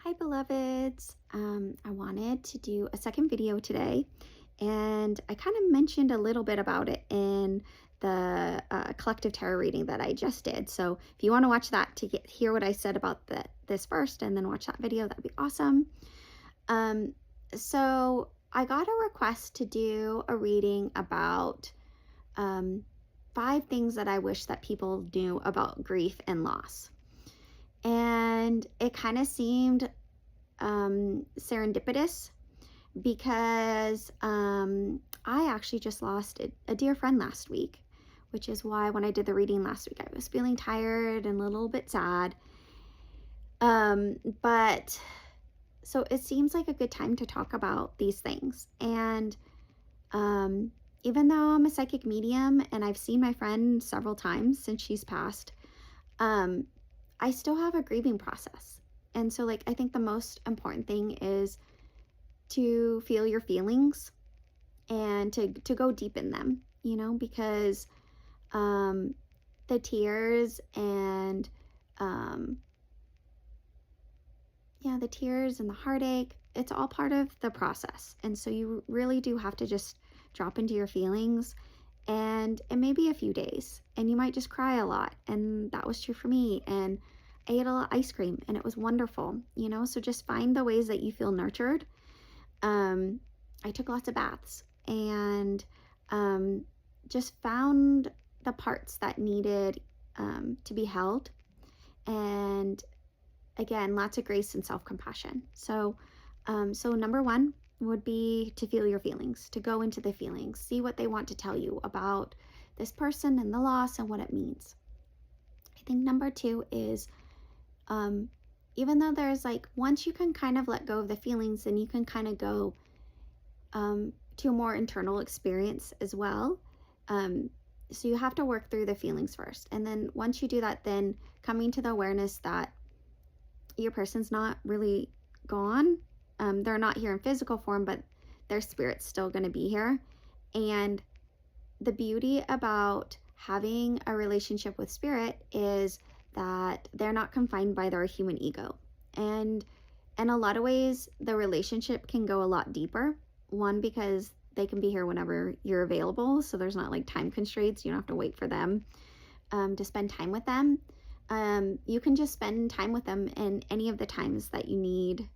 Hi, beloveds. I wanted to do a second video today, and I kind of mentioned a little bit about it in the collective tarot reading that I just did. So if you want to watch that to hear what I said about this first and then watch that video, that'd be awesome. Um, so I got a request to do a reading about um, 5 things that I wish that people knew about grief and loss. And it kind of seemed serendipitous because I actually just lost a dear friend last week, which is why when I did the reading last week, I was feeling tired and a little bit sad. But so it seems like a good time to talk about these things. And um, even though I'm a psychic medium and I've seen my friend several times since she's passed, um, I still have a grieving process. And so, like, I think the most important thing is to feel your feelings and to go deep in them, because um, the tears and the tears and the heartache, it's all part of the process. And so you really do have to just drop into your feelings, and it may be a few days and you might just cry a lot. And that was true for me. And I ate a lot of ice cream and it was wonderful, so just find the ways that you feel nurtured. I took lots of baths and just found the parts that needed to be held. And again, lots of grace and self-compassion. So number one would be to feel your feelings, to go into the feelings, see what they want to tell you about this person and the loss and what it means. I think number two is even though there's once you can kind of let go of the feelings, then you can kind of go to a more internal experience as well. So you have to work through the feelings first. And then once you do that, then coming to the awareness that your person's not really gone. They're not here in physical form, but their spirit's still going to be here. And the beauty about having a relationship with spirit is that they're not confined by their human ego. And in a lot of ways, the relationship can go a lot deeper. One, because they can be here whenever you're available. So there's not time constraints. You don't have to wait for them to spend time with them. You can just spend time with them in any of the times that you need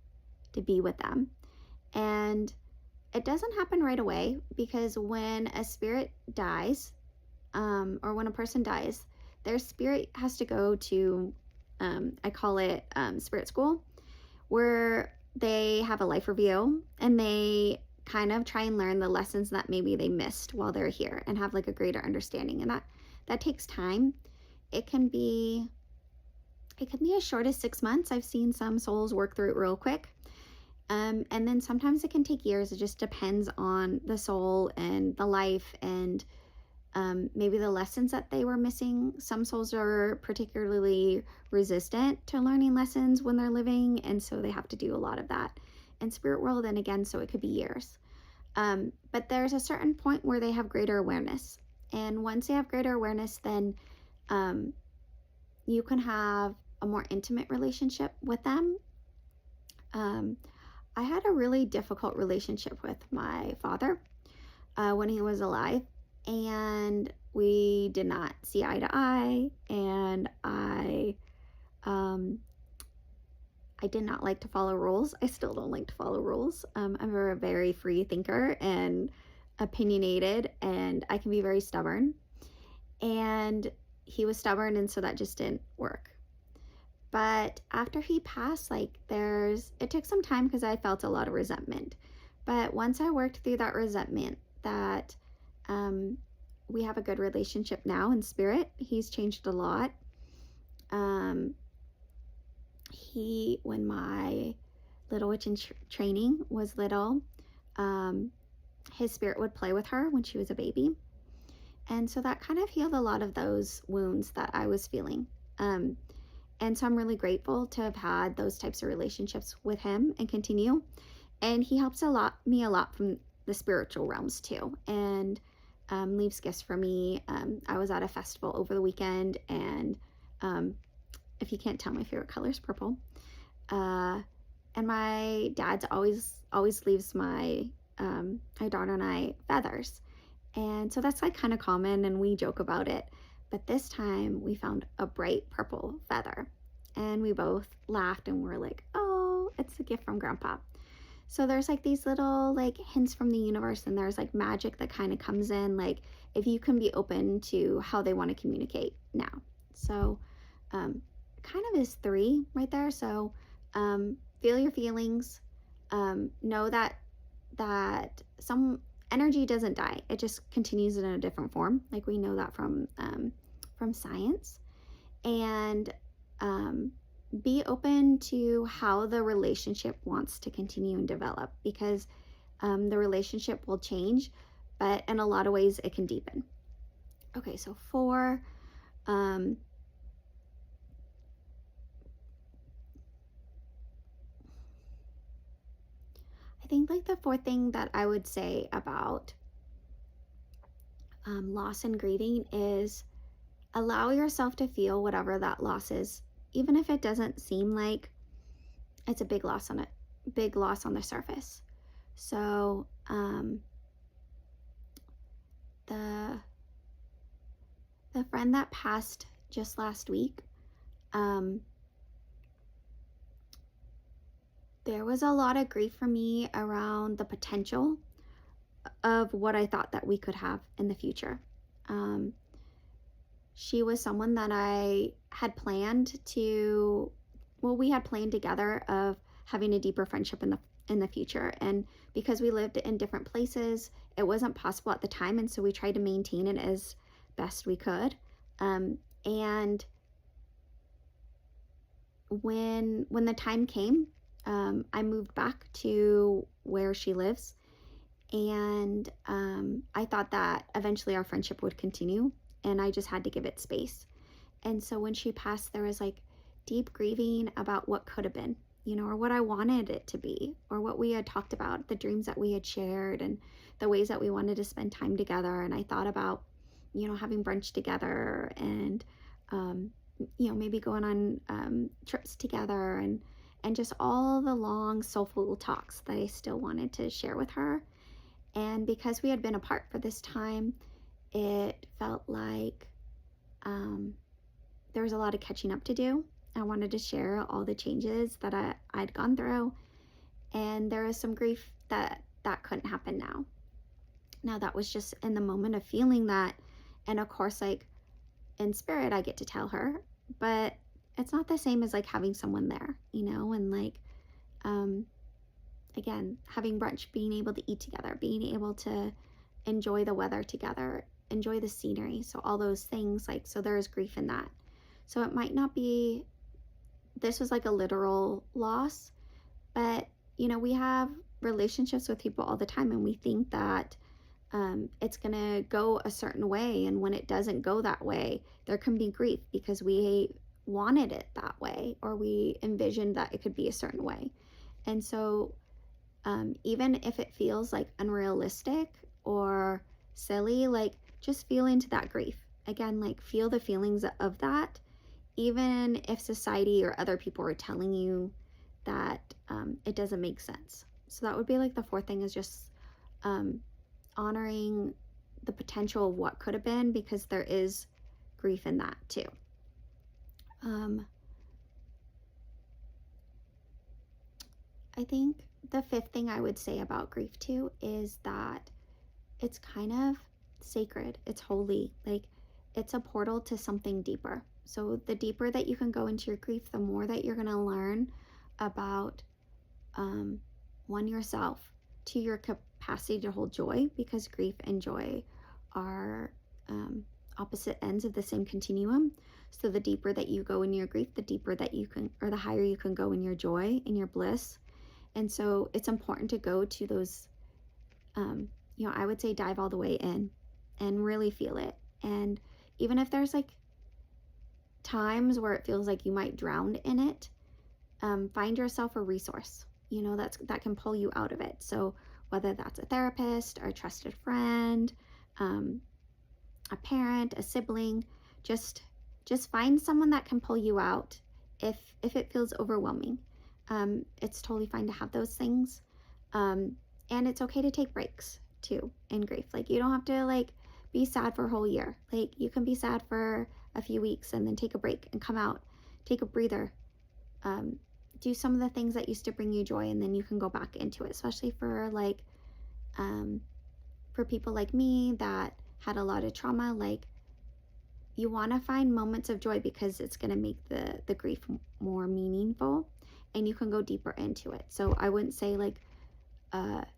to be with them. And it doesn't happen right away, because when a spirit dies, or when a person dies, their spirit has to go to, I call it spirit school, where they have a life review and they kind of try and learn the lessons that maybe they missed while they're here and have a greater understanding. And that takes time. It can be as short as 6 months. I've seen some souls work through it real quick. And then sometimes it can take years. It just depends on the soul and the life and maybe the lessons that they were missing. Some souls are particularly resistant to learning lessons when they're living, and so they have to do a lot of that in spirit world. And again, so it could be years. But there's a certain point where they have greater awareness. And once they have greater awareness, then you can have a more intimate relationship with them. I had a really difficult relationship with my father when he was alive, and we did not see eye to eye, and I did not like to follow rules. I still don't like to follow rules. I'm a very free thinker and opinionated, and I can be very stubborn. And he was stubborn, and so that just didn't work. But after he passed, it took some time because I felt a lot of resentment. But once I worked through that resentment, that we have a good relationship now in spirit. He's changed a lot. When my little witch in training was little, his spirit would play with her when she was a baby. And so that kind of healed a lot of those wounds that I was feeling. And so I'm really grateful to have had those types of relationships with him and continue. And he helps me a lot from the spiritual realms too, and leaves gifts for me. I was at a festival over the weekend, and if you can't tell, my favorite color is purple. And my dad's always leaves my daughter and I feathers. And so that's like kind of common and we joke about it. But this time we found a bright purple feather and we both laughed and were like, oh, it's a gift from grandpa. So there's like these little like hints from the universe, and there's like magic that kind of comes in, like if you can be open to how they want to communicate now. So kind of is three right there. So feel your feelings. Know that some energy doesn't die; it just continues in a different form. Like we know that from science, and be open to how the relationship wants to continue and develop, because the relationship will change, but in a lot of ways it can deepen. Okay, so four. I think like the fourth thing that I would say about loss and grieving is allow yourself to feel whatever that loss is, even if it doesn't seem like it's a big loss on the surface. So the friend that passed just last week, there was a lot of grief for me around the potential of what I thought that we could have in the future. She was someone that I had planned to, well, we had planned together of having a deeper friendship in the future. And because we lived in different places, it wasn't possible at the time. And so we tried to maintain it as best we could. And when the time came, I moved back to where she lives. And I thought that eventually our friendship would continue, and I just had to give it space. And so when she passed, there was like deep grieving about what could have been, or what I wanted it to be, or what we had talked about, the dreams that we had shared, and the ways that we wanted to spend time together. And I thought about, having brunch together, and, maybe going on trips together, and just all the long, soulful talks that I still wanted to share with her. And because we had been apart for this time, it felt like there was a lot of catching up to do. I wanted to share all the changes that I'd gone through, and there was some grief that couldn't happen now. Now that was just in the moment of feeling that, and of course, like in spirit, I get to tell her, but it's not the same as like having someone there, and like again, having brunch, being able to eat together, being able to enjoy the weather together, enjoy the scenery. So all those things, like, so there is grief in that. So it might not be, this was like a literal loss, but we have relationships with people all the time, and we think that it's gonna go a certain way, and when it doesn't go that way, there can be grief because we wanted it that way, or we envisioned that it could be a certain way. And so even if it feels like unrealistic or silly, like just feel into that grief. Again, like feel the feelings of that, even if society or other people are telling you that it doesn't make sense. So that would be like the fourth thing, is just honoring the potential of what could have been, because there is grief in that too. I think the fifth thing I would say about grief too is that it's kind of sacred, it's holy, like it's a portal to something deeper. So the deeper that you can go into your grief, the more that you're going to learn about one, yourself, to your capacity to hold joy, because grief and joy are opposite ends of the same continuum. So the deeper that you go in your grief, the deeper that you can, or the higher you can go in your joy, in your bliss. And so it's important to go to those, I would say dive all the way in and really feel it. And even if there's like times where it feels like you might drown in it, find yourself a resource, that can pull you out of it. So whether that's a therapist or a trusted friend, a parent, a sibling, just find someone that can pull you out if it feels overwhelming. It's totally fine to have those things. Um, and it's okay to take breaks too in grief. Like, you don't have to like be sad for a whole year. Like, you can be sad for a few weeks and then take a break and come out, take a breather, um, do some of the things that used to bring you joy, and then you can go back into it, especially for like um, for people like me that had a lot of trauma. Like, you want to find moments of joy because it's going to make the grief more meaningful, and you can go deeper into it. So I wouldn't say like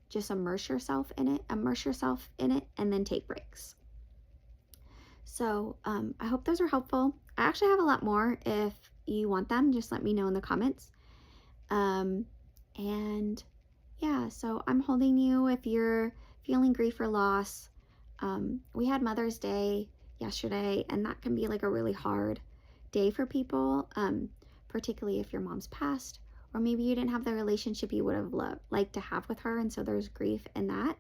just immerse yourself in it, and then take breaks. So I hope those are helpful. I actually have a lot more. If you want them, just let me know in the comments. And yeah, so I'm holding you if you're feeling grief or loss. We had Mother's Day yesterday, and that can be like a really hard day for people, particularly if your mom's passed, or maybe you didn't have the relationship you would have liked to have with her, and so there's grief in that.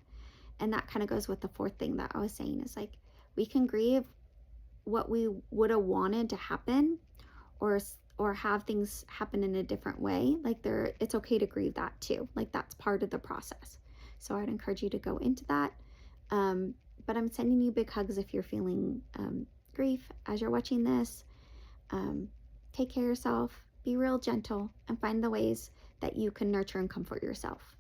And that kind of goes with the fourth thing that I was saying, is like, we can grieve what we would have wanted to happen, or have things happen in a different way. Like, it's okay to grieve that too. Like, that's part of the process. So I'd encourage you to go into that. But I'm sending you big hugs if you're feeling grief as you're watching this. Take care of yourself, be real gentle, and find the ways that you can nurture and comfort yourself.